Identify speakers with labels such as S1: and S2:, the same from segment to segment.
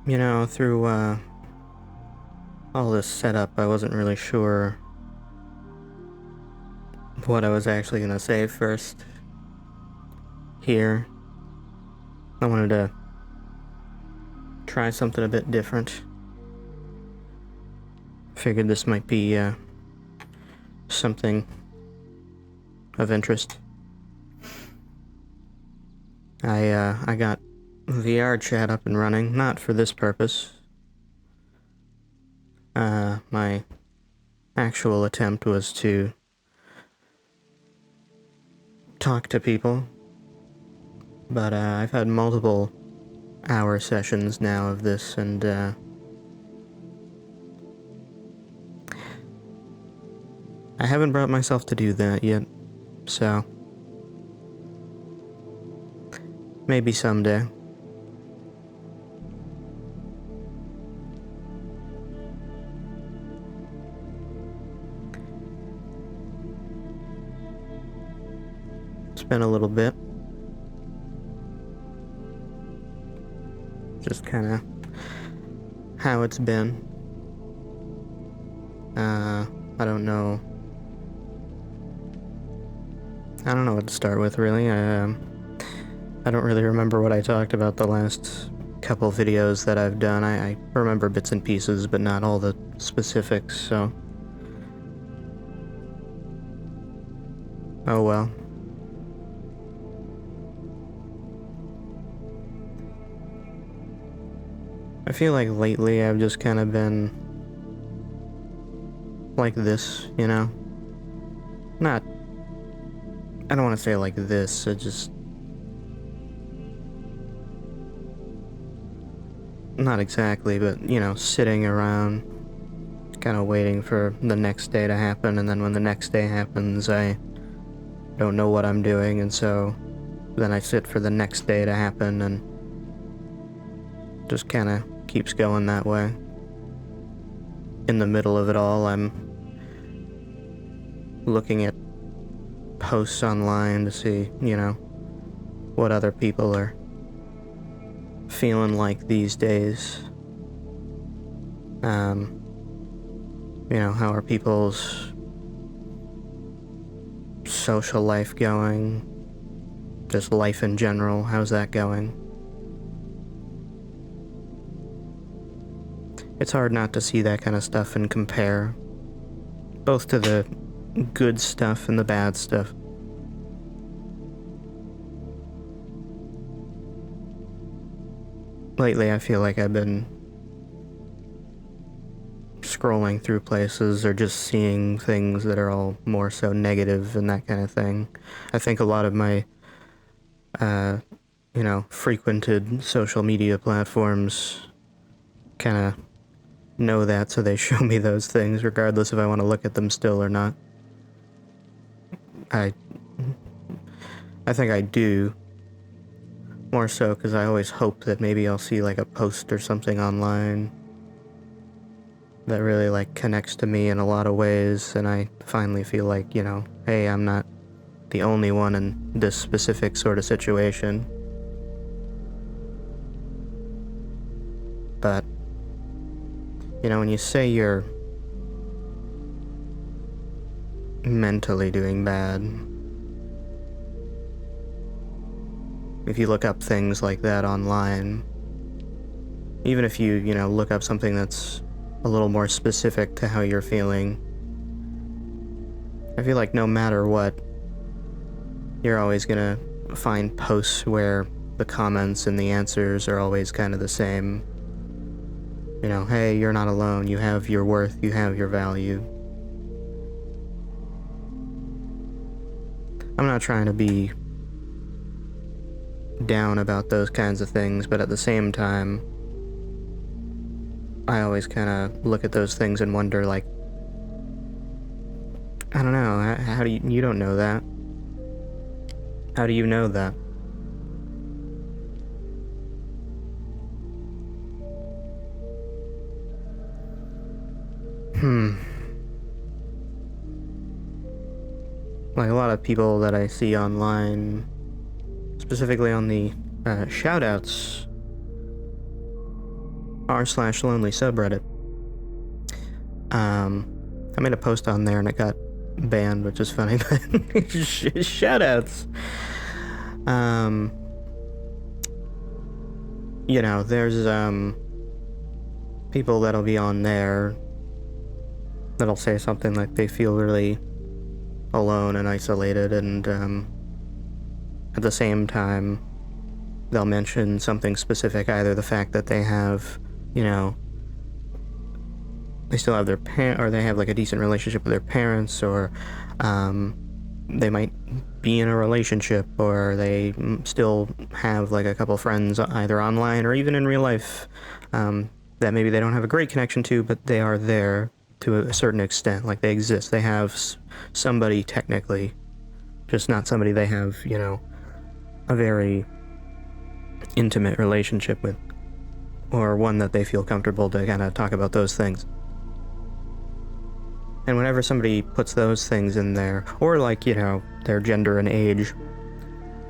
S1: You know, through all this setup, I wasn't really sure what I was actually gonna say first. Here, I wanted to try something a bit different. Figured this might be something of interest. I got VRChat up and running, not for this purpose. My actual attempt was to talk to people, but I've had multiple hour sessions now of this, and I haven't brought myself to do that yet, so maybe someday. It's been a little bit. Just kind of how it's been. I don't know. I don't know what to start with, really. I don't really remember what I talked about the last couple videos that I've done. I remember bits and pieces, but not all the specifics, so... Oh well. I feel like lately I've just kind of been like this, you know? Not... I don't want to say like this, it just... Not exactly, but, you know, sitting around, kind of waiting for the next day to happen, and then when the next day happens, I don't know what I'm doing, and so then I sit for the next day to happen, and just kind of keeps going that way. In the middle of it all, I'm looking at posts online to see, you know, what other people are feeling like these days. You know, how are people's social life going? Just life in general, how's that going? It's hard not to see that kind of stuff and compare, both to the good stuff and the bad stuff. Lately, I feel like I've been scrolling through places or just seeing things that are all more so negative and that kind of thing. I think a lot of my, you know, frequented social media platforms kind of know that, so they show me those things regardless if I want to look at them still or not. I think I do. More so because I always hope that maybe I'll see like a post or something online that really like connects to me in a lot of ways, and I finally feel like, you know, hey, I'm not the only one in this specific sort of situation. But, you know, when you say you're mentally doing bad, if you look up things like that online, even if you know, look up something that's a little more specific to how you're feeling, I feel like no matter what, you're always gonna find posts where the comments and the answers are always kind of the same. You know, hey, you're not alone, you have your worth, you have your value. I'm not trying to be down about those kinds of things, but at the same time, I always kind of look at those things and wonder, like, I don't know, how do you don't know that? How do you know that? Like, a lot of people that I see online, specifically on the shoutouts r/lonely subreddit. I made a post on there and it got banned, which is funny, but shoutouts. You know, there's people that'll be on there that'll say something like they feel really alone and isolated, and at the same time they'll mention something specific, either the fact that they have, you know, they still have their or they have like a decent relationship with their parents, or they might be in a relationship, or they still have like a couple friends either online or even in real life that maybe they don't have a great connection to, but they are there to a certain extent. Like, they exist. They have somebody technically, just not somebody they have, you know, a very intimate relationship with, or one that they feel comfortable to kind of talk about those things. And whenever somebody puts those things in there, or like, you know, their gender and age,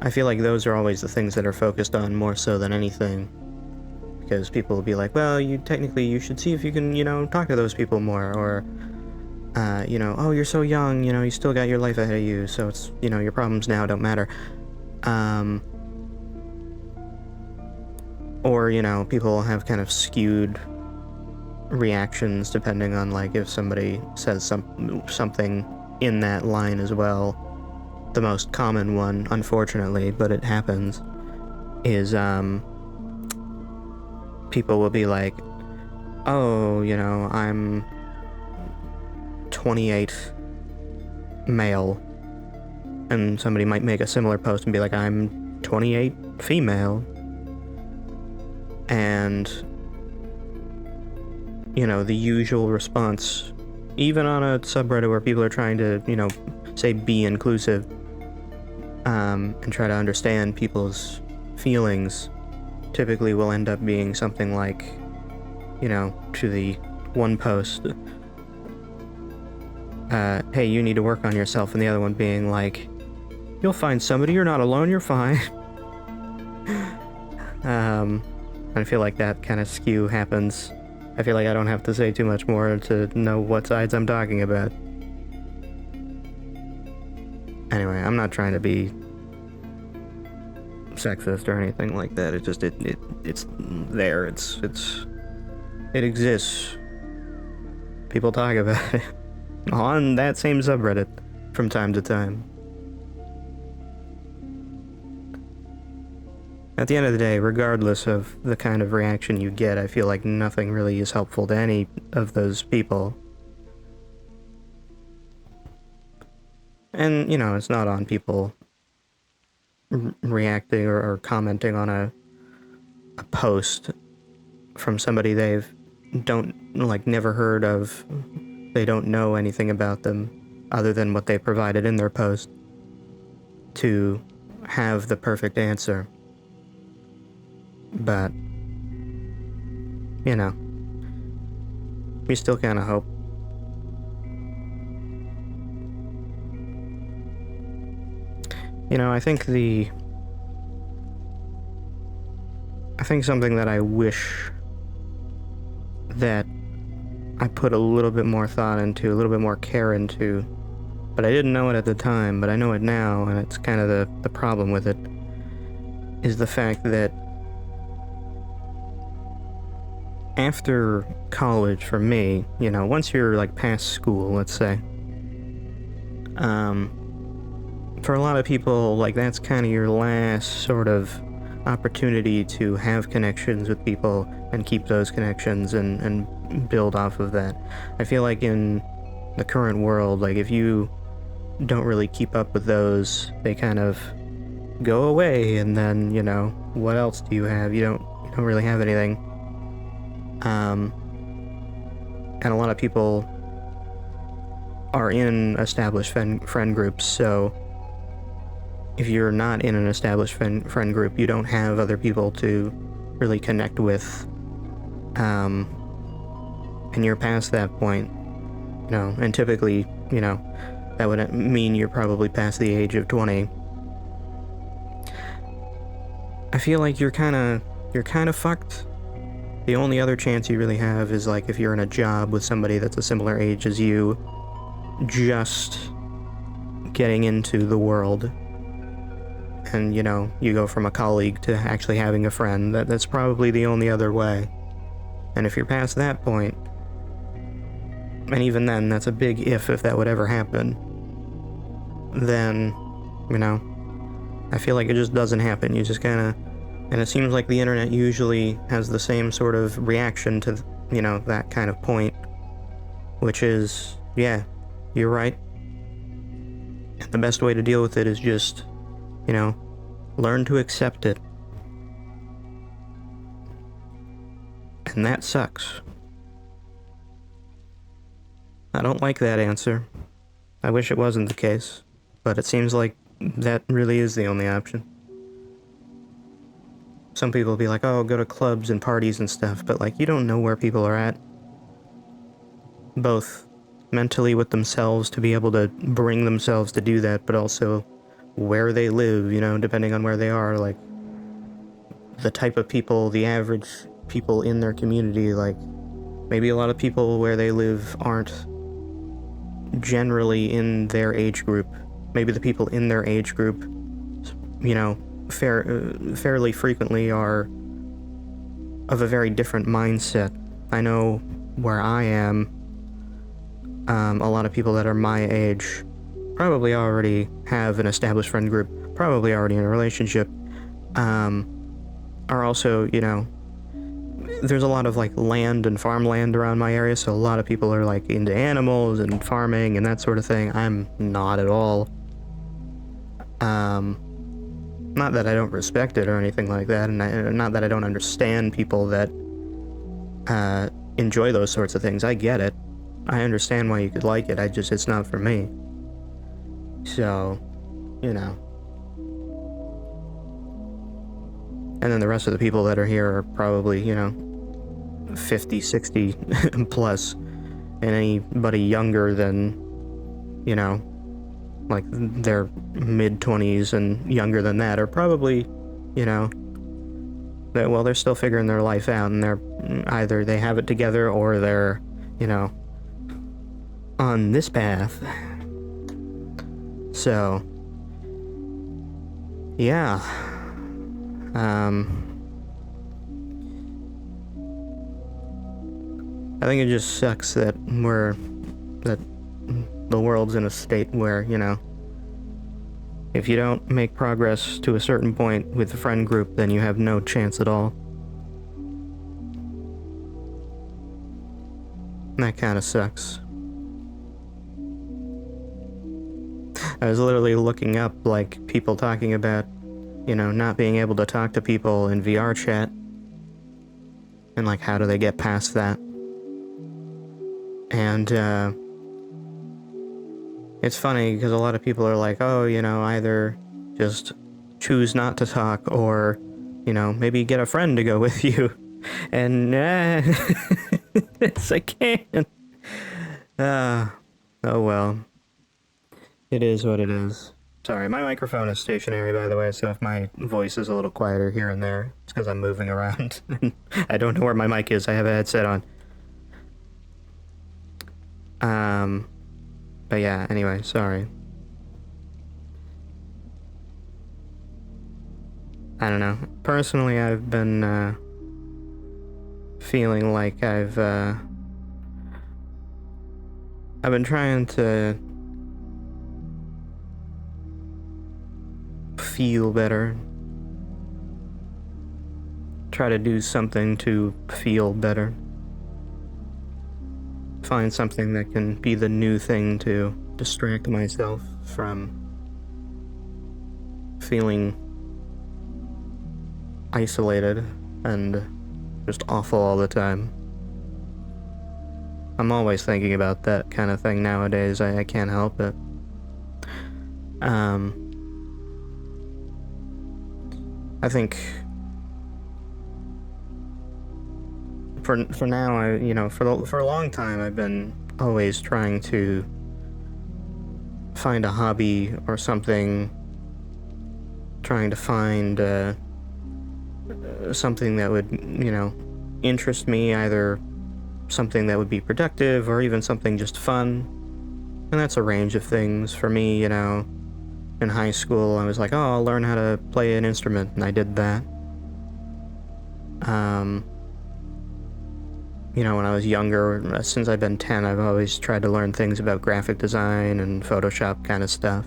S1: I feel like those are always the things that are focused on more so than anything. Because people will be like, well, you should see if you can, you know, talk to those people more, or, you know, oh, you're so young, you know, you still got your life ahead of you, so it's, you know, your problems now don't matter. Or, you know, people have kind of skewed reactions depending on, like, if somebody says something in that line as well. The most common one, unfortunately, but it happens, is, people will be like, oh, you know, I'm 28 male, and somebody might make a similar post and be like, I'm 28 female, and, you know, the usual response, even on a subreddit where people are trying to, you know, say be inclusive, and try to understand people's feelings, typically will end up being something like, you know, to the one post, hey, you need to work on yourself, and the other one being like, you'll find somebody, you're not alone, you're fine. I feel like that kind of skew happens. I feel like I don't have to say too much more to know what sides I'm talking about. Anyway, I'm not trying to be sexist or anything like that. It just it's there. It exists. People talk about it on that same subreddit from time to time. At the end of the day, regardless of the kind of reaction you get, I feel like nothing really is helpful to any of those people. And, you know, it's not on people reacting or commenting on a post from somebody they've never heard of. They don't know anything about them other than what they provided in their post to have the perfect answer. But, you know, we still kind of hope. You know, I think something that I wish that I put a little bit more thought into, a little bit more care into, but I didn't know it at the time, but I know it now, and it's kind of the problem with it, is the fact that after college, for me, you know, once you're, like, past school, let's say, for a lot of people, like, that's kind of your last sort of opportunity to have connections with people and keep those connections and build off of that. I feel like in the current world, like, if you don't really keep up with those, they kind of go away, and then, you know, what else do you have? You don't really have anything. And a lot of people are in established friend groups, so if you're not in an established friend group, you don't have other people to really connect with, and you're past that point, you know, and typically, you know, that would mean you're probably past the age of 20. I feel like you're kind of fucked, The only other chance you really have is like if you're in a job with somebody that's a similar age as you, just getting into the world, and you know, you go from a colleague to actually having a friend. That's probably the only other way. And if you're past that point, and even then, that's a big if that would ever happen, then, you know, I feel like it just doesn't happen. You just kind of, and it seems like the internet usually has the same sort of reaction to, you know, that kind of point, which is, yeah, you're right. And the best way to deal with it is just, you know, learn to accept it. And that sucks. I don't like that answer. I wish it wasn't the case, but it seems like that really is the only option. Some people will be like, oh, go to clubs and parties and stuff, but like, you don't know where people are at. Both mentally with themselves to be able to bring themselves to do that, but also where they live, you know, depending on where they are, like the type of people, the average people in their community, like maybe a lot of people where they live aren't generally in their age group. Maybe the people in their age group, you know, fairly frequently are of a very different mindset. I know where I am, a lot of people that are my age probably already have an established friend group, probably already in a relationship, are also, you know, there's a lot of like land and farmland around my area, so a lot of people are like into animals and farming and that sort of thing. I'm not at all. Not that I don't respect it or anything like that, and not that I don't understand people that enjoy those sorts of things. I get it. I understand why you could like it. It's not for me. So, you know. And then the rest of the people that are here are probably, you know, 50, 60 plus, and anybody younger than, you know, like their mid-20s and younger than that are probably, you know, they're still figuring their life out, and they're either they have it together or they're, you know, on this path. So, yeah. I think it just sucks that the world's in a state where, you know, if you don't make progress to a certain point with the friend group, then you have no chance at all. And that kind of sucks. I was literally looking up, like, people talking about, you know, not being able to talk to people in VRChat, and, like, how do they get past that? And, it's funny, because a lot of people are like, oh, you know, either just choose not to talk, or, you know, maybe get a friend to go with you. And, yes, I can't. Oh, well. It is what it is. Sorry, my microphone is stationary, by the way, so if my voice is a little quieter here and there, it's because I'm moving around. I don't know where my mic is. I have a headset on. But yeah, anyway, sorry. I don't know. Personally, I've been, feeling like I've been trying to feel better. Try to do something to feel better. Find something that can be the new thing to distract myself from feeling isolated and just awful all the time. I'm always thinking about that kind of thing nowadays. I can't help it. I think for now, you know, for a long time, I've been always trying to find a hobby or something, trying to find something that would, you know, interest me, either something that would be productive or even something just fun. And that's a range of things. For me, you know, in high school, I was like, oh, I'll learn how to play an instrument, and I did that. You know, when I was younger, since I've been 10, I've always tried to learn things about graphic design and Photoshop kind of stuff.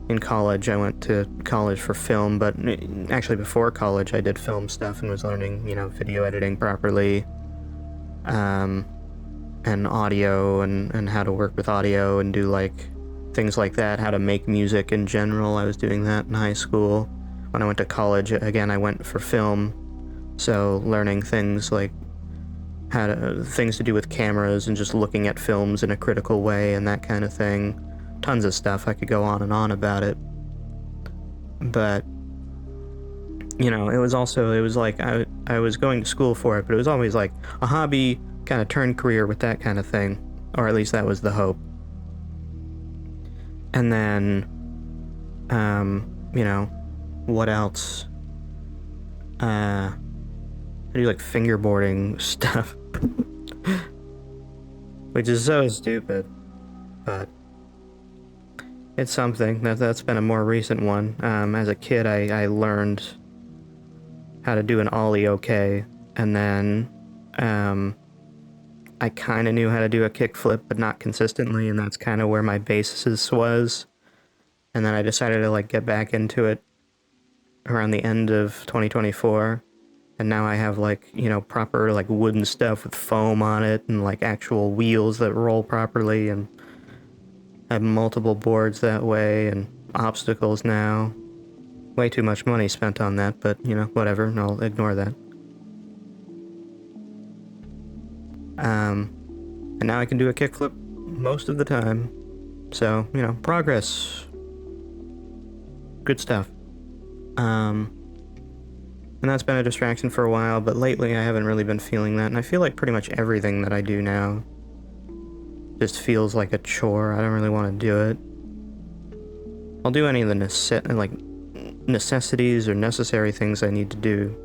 S1: In college, I went to college for film, but actually before college, I did film stuff and was learning, you know, video editing properly, and audio, and how to work with audio and do, like, things like that, how to make music in general. I was doing that in high school. When I went to college, again, I went for film, so learning things like things to do with cameras and just looking at films in a critical way and that kind of thing. Tons of stuff. I could go on and on about it. But, you know, it was like I was going to school for it, but it was always like a hobby kind of turned career with that kind of thing. Or at least that was the hope. And then, you know, what else? I do like fingerboarding stuff. Which is so stupid. But it's something. That's been a more recent one. As a kid, I learned how to do an ollie okay. And then, I kind of knew how to do a kickflip, but not consistently, and that's kind of where my basis was. And then I decided to, like, get back into it around the end of 2024, and now I have, like, you know, proper, like, wooden stuff with foam on it, and, like, actual wheels that roll properly, and I have multiple boards that way, and obstacles now. Way too much money spent on that, but, you know, whatever, and I'll ignore that. And now I can do a kickflip most of the time. So, you know, progress. Good stuff. And that's been a distraction for a while, but lately I haven't really been feeling that, and I feel like pretty much everything that I do now just feels like a chore. I don't really want to do it. I'll do any of the necessities or necessary things I need to do,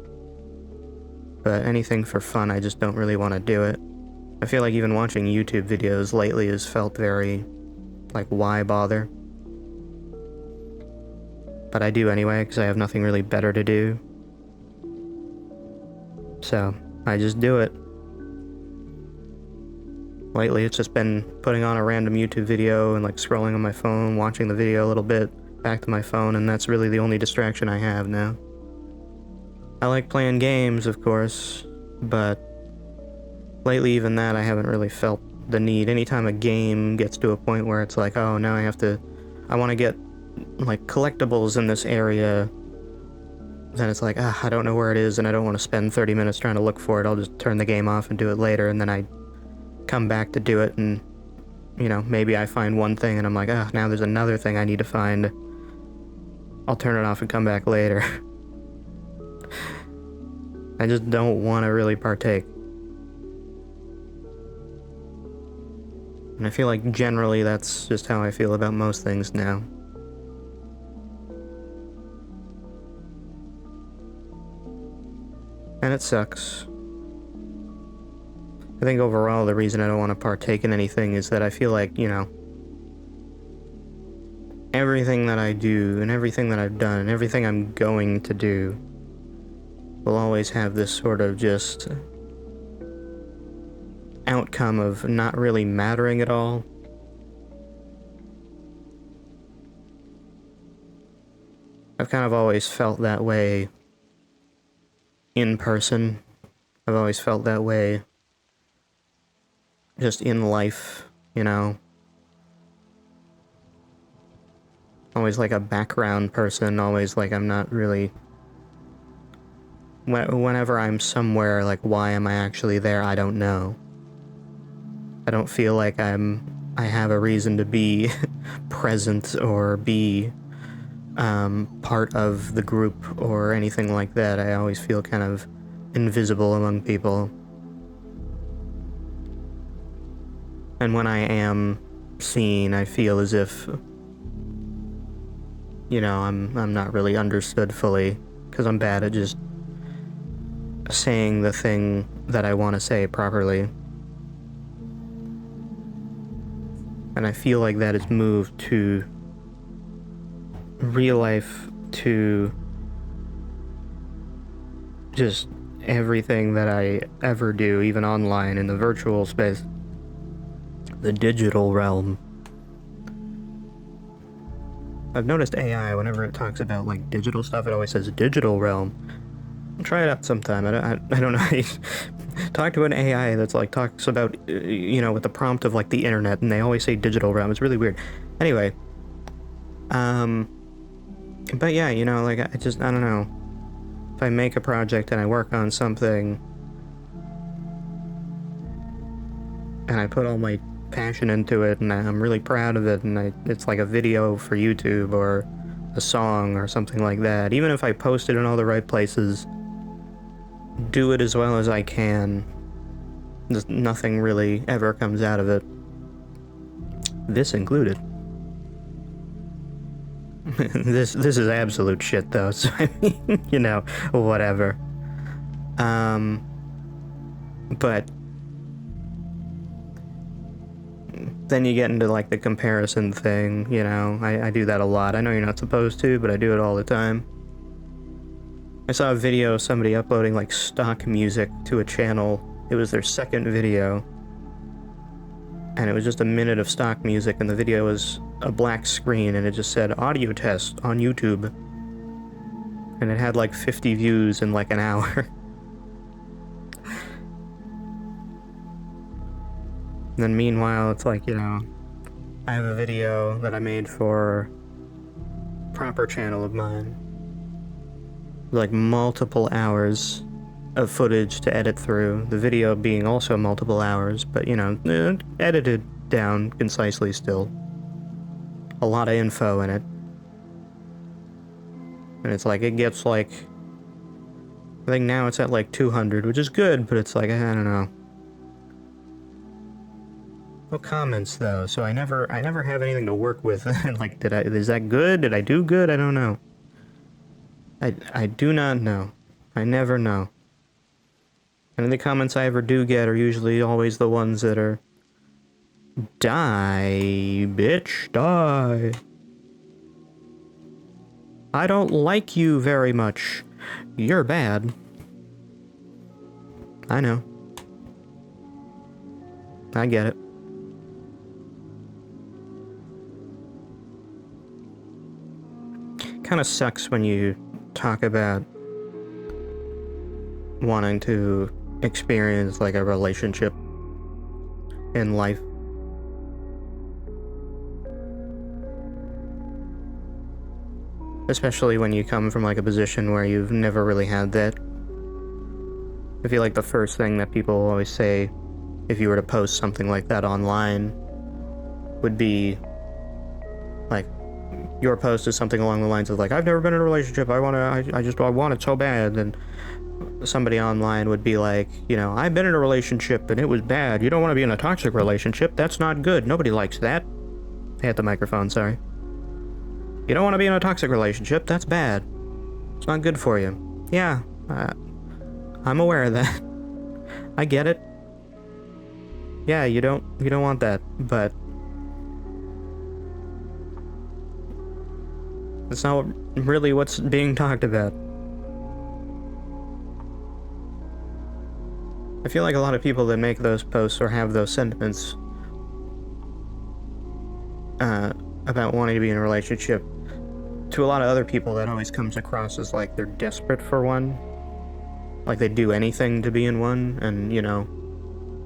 S1: but anything for fun, I just don't really want to do it. I feel like even watching YouTube videos lately has felt very, like, why bother? But I do anyway, because I have nothing really better to do. So, I just do it. Lately, it's just been putting on a random YouTube video and, like, scrolling on my phone, watching the video a little bit, back to my phone, and that's really the only distraction I have now. I like playing games, of course, but lately even that I haven't really felt the need. Anytime a game gets to a point where it's like, oh, now I want to get, like, collectibles in this area, then it's like, I don't know where it is, and I don't want to spend 30 minutes trying to look for it. I'll just turn the game off and do it later, and then I come back to do it, and, you know, maybe I find one thing, and I'm like, now there's another thing I need to find. I'll turn it off and come back later. I just don't want to really partake. And I feel like generally that's just how I feel about most things now. And it sucks. I think overall the reason I don't want to partake in anything is that I feel like, you know, everything that I do and everything that I've done and everything I'm going to do will always have this sort of just outcome of not really mattering at all. I've kind of always felt that way in person. I've always felt that way just in life, you know. Always like a background person, always like I'm not really... Whenever I'm somewhere, like, why am I actually there? I don't know. I don't feel like I have a reason to be present or be part of the group or anything like that. I always feel kind of invisible among people. And when I am seen, I feel as if, you know, I'm not really understood fully, because I'm bad at just saying the thing that I want to say properly. And I feel like that has moved to real life, to just everything that I ever do, even online in the virtual space, the digital realm. I've noticed AI, whenever it talks about like digital stuff, it always says digital realm. Try it out sometime. I don't know. Talk to an AI that's like talks about, with the prompt of like the internet, and they always say digital realm. It's really weird. Anyway, but yeah, like I don't know. If I make a project and I work on something and I put all my passion into it and I'm really proud of it, and it's like a video for YouTube or a song or something like that, even if I post it in all the right places, do it as well as I can, nothing really ever comes out of it. This included. This is absolute shit though, so I mean, whatever. But then you get into like the comparison thing, I do that a lot. I know you're not supposed to, but I do it all the time. I saw a video of somebody uploading like stock music to a channel. It was their second video, and it was just a minute of stock music, and the video was a black screen, and it just said audio test on YouTube, and it had like 50 views in like an hour. And then meanwhile, it's like, I have a video that I made for a proper channel of mine, like multiple hours of footage to edit through, the video being also multiple hours, but edited down concisely still. A lot of info in it. And it's like, it gets like, I think now it's at like 200, which is good, but it's like, I don't know. No comments though, so I never have anything to work with. Like, is that good? Did I do good? I don't know. I do not know. I never know. And the comments I ever do get are usually always the ones that are, die, bitch, die. I don't like you very much. You're bad. I know. I get it. Kind of sucks when you talk about wanting to experience like a relationship in life. Especially when you come from like a position where you've never really had that. I feel like the first thing that people always say if you were to post something like that online would be like, your post is something along the lines of like, I've never been in a relationship, I want it so bad. And somebody online would be like, I've been in a relationship and it was bad. You don't want to be in a toxic relationship. That's not good. Nobody likes that. I hit the microphone, sorry. You don't want to be in a toxic relationship. That's bad. It's not good for you. Yeah, I'm aware of that. I get it. Yeah, you don't want that, but it's not really what's being talked about. I feel like a lot of people that make those posts or have those sentiments about wanting to be in a relationship, to a lot of other people that always comes across as like they're desperate for one. Like they do anything to be in one, and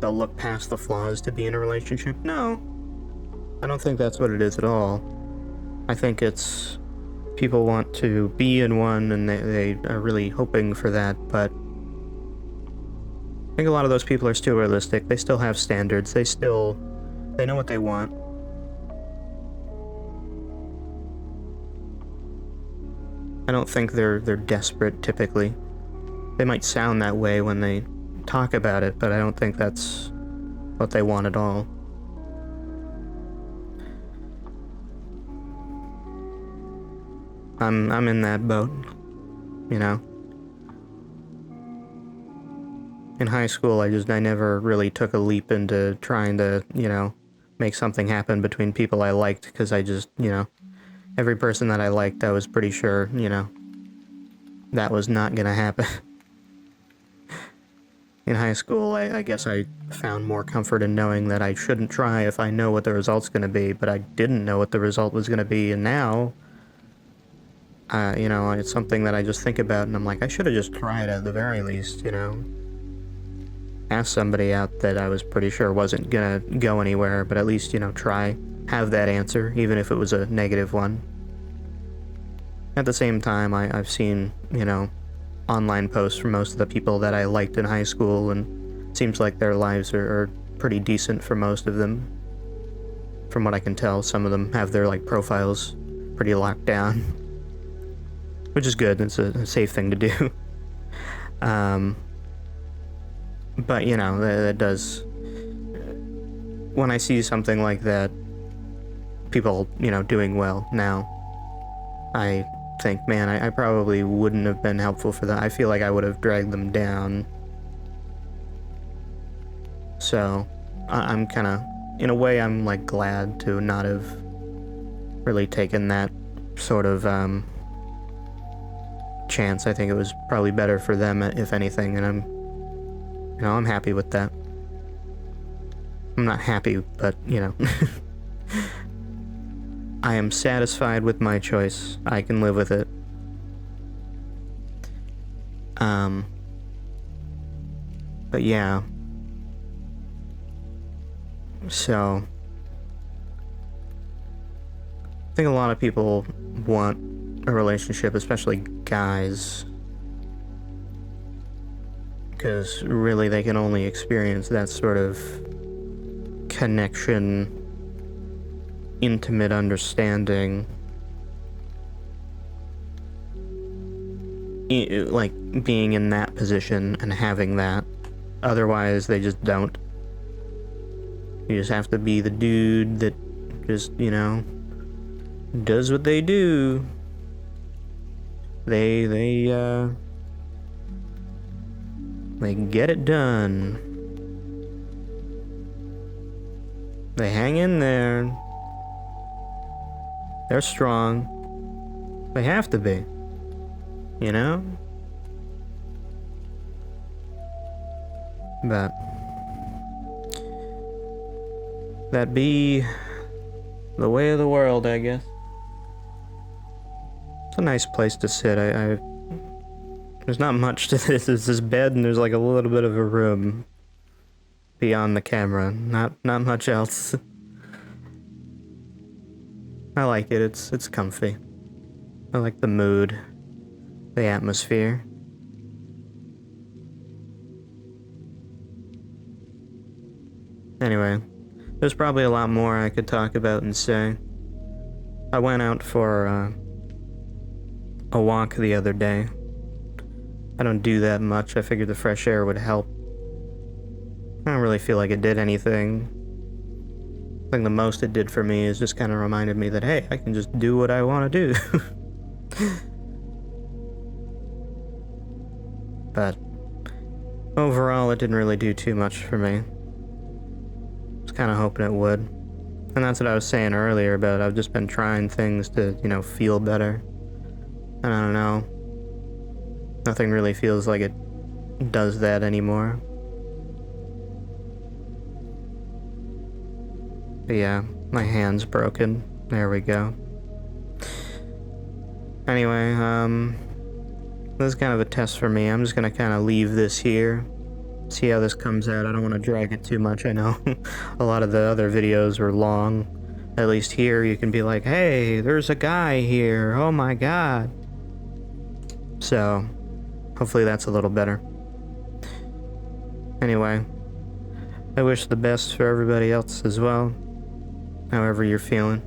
S1: they'll look past the flaws to be in a relationship. No, I don't think that's what it is at all. I think it's people want to be in one and they are really hoping for that, but I think a lot of those people are still realistic. They still have standards. They know what they want. I don't think they're desperate typically. They might sound that way when they talk about it, but I don't think that's what they want at all. I'm in that boat, in high school, I never really took a leap into trying to, make something happen between people I liked, because I just, every person that I liked, I was pretty sure, that was not gonna happen. In high school, I guess I found more comfort in knowing that I shouldn't try if I know what the result's gonna be, but I didn't know what the result was gonna be, and now, it's something that I just think about, and I'm like, I should have just tried at the very least, ask somebody out that I was pretty sure wasn't gonna go anywhere, but at least, try, have that answer, even if it was a negative one. At the same time, I've seen, online posts from most of the people that I liked in high school, and it seems like their lives are pretty decent for most of them. From what I can tell, some of them have their, profiles pretty locked down. Which is good, it's a safe thing to do. But, that does... When I see something like that, people, doing well now, I think, man, I probably wouldn't have been helpful for them. I feel like I would have dragged them down. So, I'm kind of... In a way, I'm, glad to not have really taken that sort of, chance. I think it was probably better for them, if anything, and I'm happy with that. I'm not happy, but, I am satisfied with my choice. I can live with it. But yeah. So, I think a lot of people want a relationship, especially guys, because really they can only experience that sort of connection, intimate understanding, being in that position and having that. Otherwise, they just don't. You just have to be the dude that just, does what they do. They get it done. They hang in there. They're strong. They have to be. But that be the way of the world, I guess. It's a nice place to sit. There's not much to this. It's this bed, and there's a little bit of a room beyond the camera. Not much else. I like it. It's comfy. I like the mood, the atmosphere. Anyway, there's probably a lot more I could talk about and say. I went out for a walk the other day. I don't do that much. I figured the fresh air would help. I don't really feel like it did anything. I think the most it did for me is just kind of reminded me that, hey, I can just do what I want to do. But overall, it didn't really do too much for me. I was kind of hoping it would. And that's what I was saying earlier about I've just been trying things to, feel better. And I don't know. Nothing really feels like it does that anymore. But yeah, my hand's broken. There we go. Anyway, this is kind of a test for me. I'm just gonna kind of leave this here. See how this comes out. I don't want to drag it too much, I know. A lot of the other videos were long. At least here you can be like, hey, there's a guy here. Oh my god. So, hopefully that's a little better. Anyway, I wish the best for everybody else as well. However you're feeling.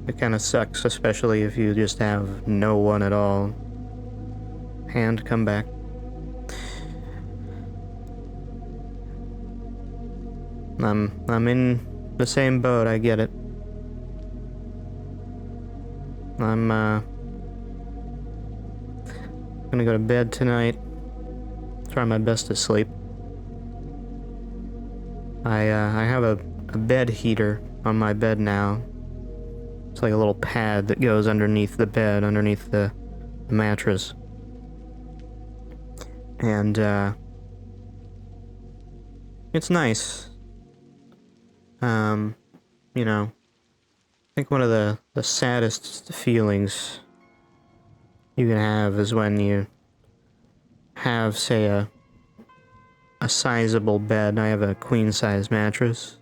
S1: It kind of sucks, especially if you just have no one at all. And come back. I'm in the same boat, I get it. I'm gonna go to bed tonight, Try my best to sleep. I have a bed heater on my bed now. It's like a little pad that goes underneath the bed, underneath the mattress. And, it's nice. You know, I think one of the saddest feelings you can have is when you have, say, a sizable bed. I have a queen-size mattress.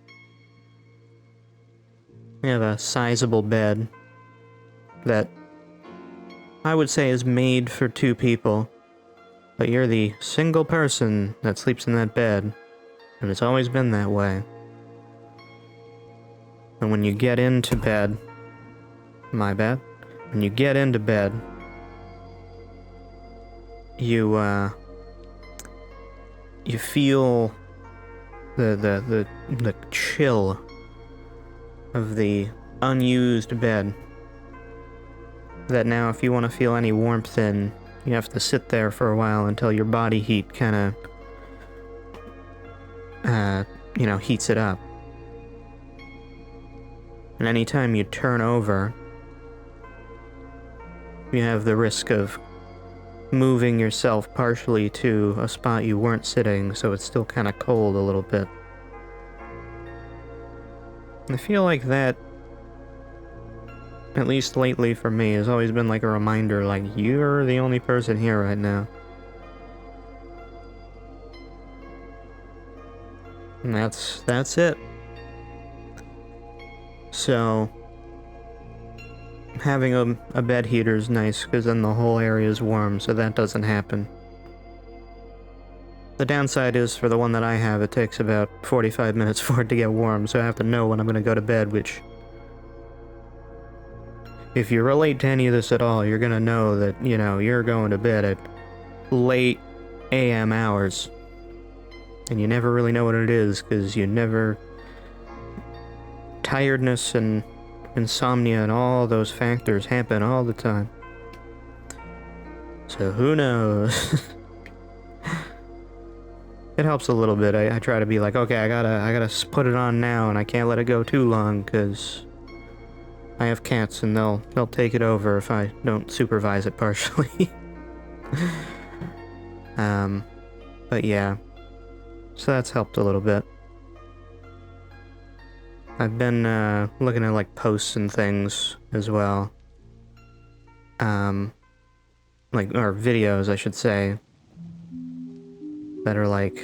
S1: I have a sizable bed that I would say is made for 2 people, but you're the single person that sleeps in that bed, and it's always been that way. And when you get into bed, my bad, when you get into bed, you feel the chill of the unused bed. That now, if you want to feel any warmth in, you have to sit there for a while until your body heat kind of, heats it up. And anytime you turn over, you have the risk of moving yourself partially to a spot you weren't sitting, so it's still kind of cold a little bit. I feel like that, at least lately for me, has always been like a reminder, like, you're the only person here right now. And that's it. So, having a bed heater is nice, because then the whole area is warm, so that doesn't happen. The downside is, for the one that I have, it takes about 45 minutes for it to get warm, so I have to know when I'm going to go to bed, which, if you relate to any of this at all, you're going to know that, you're going to bed at late AM hours. And you never really know what it is, because tiredness and insomnia and all those factors happen all the time. So who knows? It helps a little bit. I try to be like, okay, I gotta put it on now, and I can't let it go too long, because I have cats and they'll take it over if I don't supervise it partially. But yeah. So that's helped a little bit. I've been looking at like posts and things as well. Or videos, I should say, that are like,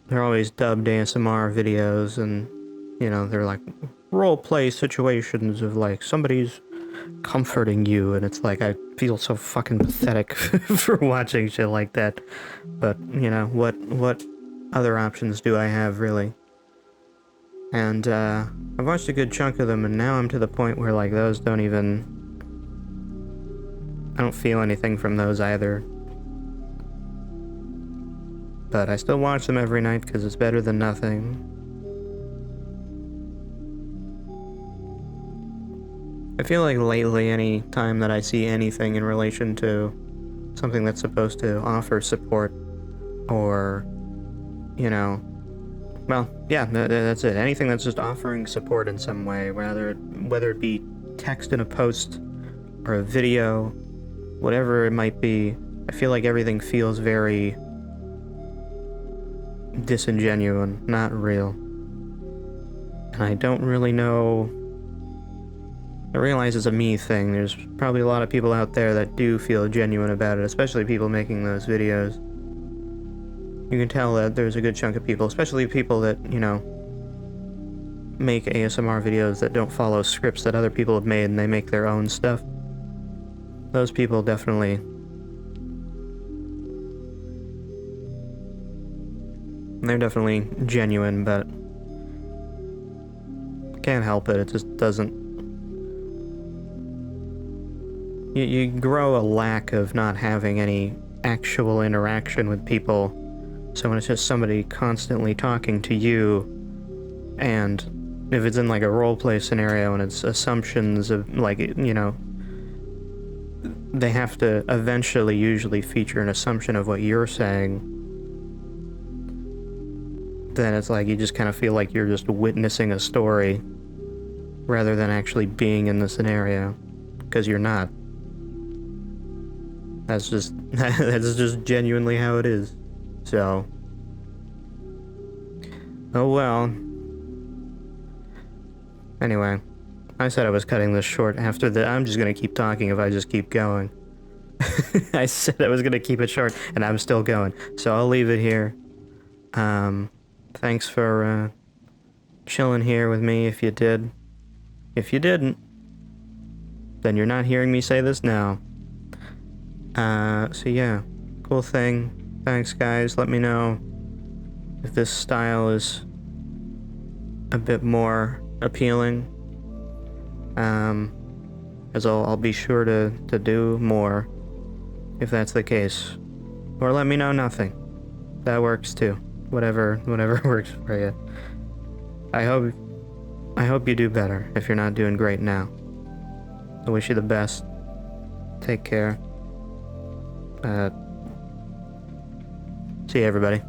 S1: they're always dubbed ASMR videos, and they're like role-play situations of like somebody's comforting you, and it's like, I feel so fucking pathetic for watching shit like that. But what other options do I have, really? And I've watched a good chunk of them, and now I'm to the point where like those I don't feel anything from those either. But I still watch them every night because it's better than nothing. I feel like lately, any time that I see anything in relation to something that's supposed to offer support, or, well, yeah, that's it. Anything that's just offering support in some way, whether it be text in a post, or a video, whatever it might be, I feel like everything feels very disingenuous, not real. And I don't really know. I realize it's a me thing. There's probably a lot of people out there that do feel genuine about it, especially people making those videos. You can tell that there's a good chunk of people, especially people that, make ASMR videos that don't follow scripts that other people have made, and they make their own stuff. Those people definitely... they're definitely genuine, but can't help it. It just doesn't... You grow a lack of not having any actual interaction with people, so when it's just somebody constantly talking to you, and if it's in like a roleplay scenario and it's assumptions of like, they have to eventually usually feature an assumption of what you're saying, then it's like you just kind of feel like you're just witnessing a story rather than actually being in the scenario, because you're not. That's just genuinely how it is. So, oh well. Anyway, I said I was cutting this short. After the, I'm just gonna keep talking if I just keep going. I said I was gonna keep it short, and I'm still going. So I'll leave it here. Thanks for chilling here with me. If you did, if you didn't, then you're not hearing me say this now. So yeah, cool thing. Thanks, guys. Let me know if this style is a bit more appealing. As I'll be sure to do more if that's the case. Or let me know nothing. That works too. Whatever works for you. I hope you do better if you're not doing great now. I wish you the best. Take care. See you, everybody.